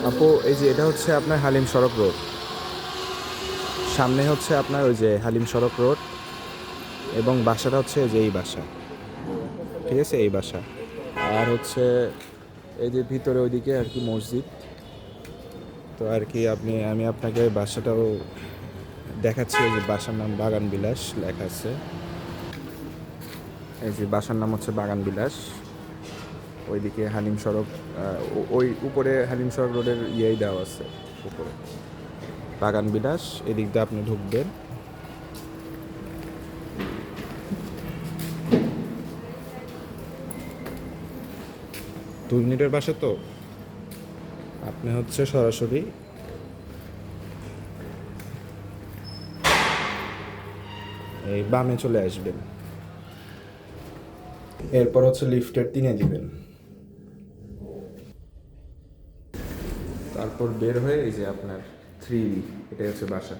আপু এই যে এটা হচ্ছে আপনার হালিম সড়ক রোড, সামনে হচ্ছে আপনার ওই যে হালিম সড়ক রোড, এবং বাসাটা হচ্ছে যে এই বাসা, ঠিক আছে, এই বাসা। আর হচ্ছে এই যে ভিতরে ওইদিকে আর কি মসজিদ। তো আর কি আমি আপনাকে বাসাটাও দেখাচ্ছি। এই যে বাসার নাম বাগান বিলাস লেখা আছে। এই যে বাসার নাম হচ্ছে বাগান বিলাস। ওইদিকে হালিম সড়ক, ওই উপরে হালিম সড়ক রোডের ইয়েই দেওয়া আছে উপরে বাগান বিলাস। এদিক দিয়ে আপনি ঢুকবেন। 2 মিনিটের বাসা তো আপনি হচ্ছে সরাসরি এই বামে চলে আসবেন। এরপর হচ্ছে লিফটের 3-এ দিবেন। তারপর বের হয়ে এই যে আপনার 3, এটাই হচ্ছে বাসা।